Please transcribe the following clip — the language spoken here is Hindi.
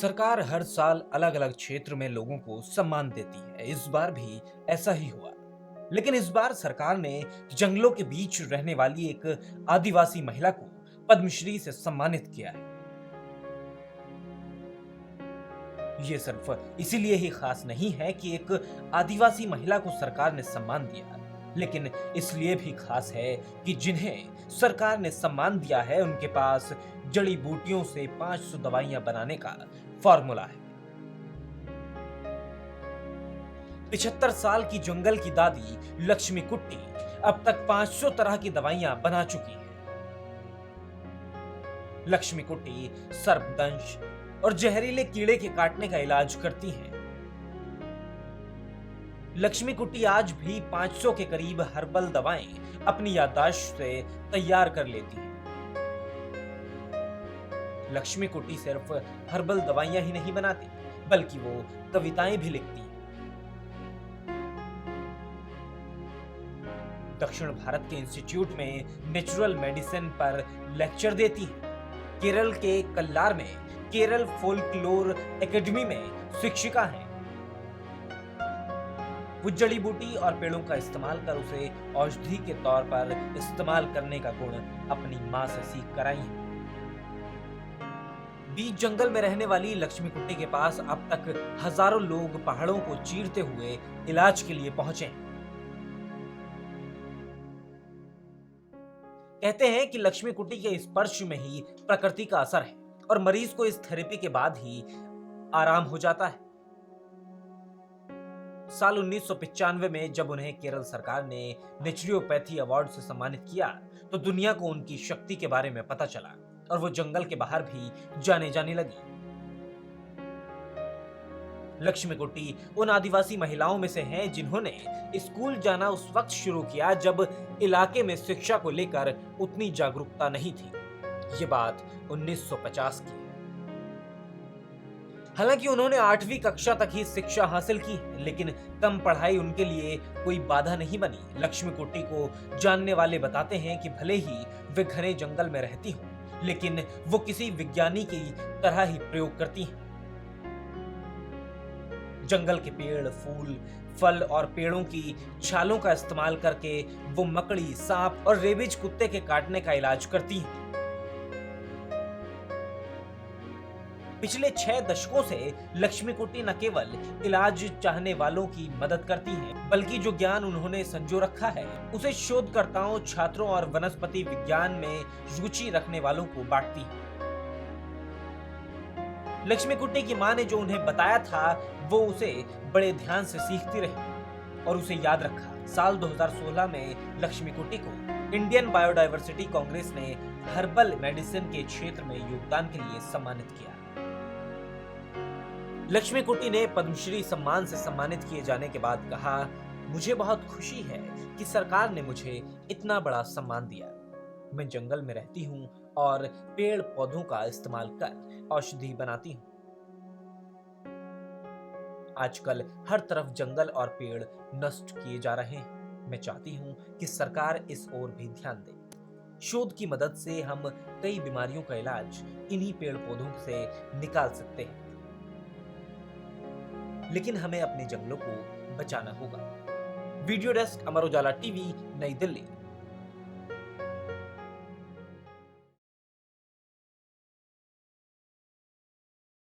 सरकार हर साल अलग अलग क्षेत्र में लोगों को सम्मान देती है। इस बार भी ऐसा ही हुआ। लेकिन इस बार सरकार ने जंगलों के बीच रहने वाली एक आदिवासी महिला को पद्मश्री से सम्मानित किया है। ये सिर्फ इसीलिए ही खास नहीं है कि एक आदिवासी महिला को सरकार ने सम्मान दिया, लेकिन इसलिए भी खास है कि जिन्हें सरकार ने सम्मान दिया है उनके पास जड़ी बूटियों से 500 दवाइयां बनाने का फॉर्मूला है। 75 साल की जंगल की दादी लक्ष्मी कुट्टी अब तक 500 तरह की दवाइयां बना चुकी हैं। लक्ष्मी कुट्टी सर्पदंश और जहरीले कीड़े के काटने का इलाज करती हैं। लक्ष्मी कुट्टी आज भी 500 के करीब हर्बल दवाएं अपनी याददाश्त से तैयार कर लेती हैं। लक्ष्मी कुट्टी सिर्फ हर्बल दवाइयां ही नहीं बनाती, बल्कि वो कविताएं भी लिखती हैं। दक्षिण भारत के इंस्टीट्यूट में नेचुरल मेडिसिन पर लेक्चर देती हैं। केरल के कल्लार में केरल फोल्कलोर एकेडमी में शिक्षिका हैं। वो जड़ी बूटी और पेड़ों का इस्तेमाल कर उसे औषधि के तौर पर इस्तेमाल करने का गुण अपनी मां से सीख कर आई हैं। बीच जंगल में रहने वाली लक्ष्मी कुट्टी के पास अब तक हजारों लोग पहाड़ों को चीरते हुए इलाज के लिए पहुंचे हैं। कहते हैं कि लक्ष्मी कुट्टी के स्पर्श में ही प्रकृति का असर है और मरीज को इस थेरेपी के बाद ही आराम हो जाता है। साल 1995 में जब उन्हें केरल सरकार ने नेचुरोपैथी अवार्ड से सम्मानित किया तो दुनिया को उनकी शक्ति के बारे में पता चला और वो जंगल के बाहर भी जाने जाने लगी। लक्ष्मी कुट्टी उन आदिवासी महिलाओं में से हैं जिन्होंने स्कूल जाना उस वक्त शुरू किया जब इलाके में शिक्षा को लेकर उतनी जागरूकता नहीं थी। ये बात 1950 की है। हालांकि उन्होंने 8वीं कक्षा तक ही शिक्षा हासिल की, लेकिन कम पढ़ाई उनके लिए कोई बाधा नहीं बनी। लक्ष्मी कुट्टी को जानने वाले बताते हैं कि भले ही वे घने जंगल में रहती हों, लेकिन वो किसी विज्ञानी की तरह ही प्रयोग करती हैं। जंगल के पेड़, फूल, फल और पेड़ों की छालों का इस्तेमाल करके वो मकड़ी, सांप और रेबीज कुत्ते के काटने का इलाज करती हैं। पिछले 6 दशकों से लक्ष्मी कुट्टी न केवल इलाज चाहने वालों की मदद करती हैं, बल्कि जो ज्ञान उन्होंने संजो रखा है उसे शोधकर्ताओं, छात्रों और वनस्पति विज्ञान में रुचि रखने वालों को बांटती हैं। लक्ष्मी कुट्टी की मां ने जो उन्हें बताया था वो उसे बड़े ध्यान से सीखती रही और उसे याद रखा। साल 2016 में लक्ष्मी कुट्टी को इंडियन बायोडायवर्सिटी कांग्रेस ने हर्बल मेडिसिन के क्षेत्र में योगदान के लिए सम्मानित किया। लक्ष्मी कुट्टी ने पद्मश्री सम्मान से सम्मानित किए जाने के बाद कहा, मुझे बहुत खुशी है कि सरकार ने मुझे इतना बड़ा सम्मान दिया। मैं जंगल में रहती हूँ और पेड़ पौधों का इस्तेमाल कर औषधि बनाती हूँ। आजकल हर तरफ जंगल और पेड़ नष्ट किए जा रहे हैं। मैं चाहती हूँ कि सरकार इस ओर भी ध्यान दे। शोध की मदद से हम कई बीमारियों का इलाज इन्हीं पेड़ पौधों से निकाल सकते हैं। लेकिन हमें अपने जंगलों को बचाना होगा। Video desk, Amar Ujala TV, नई दिल्ली।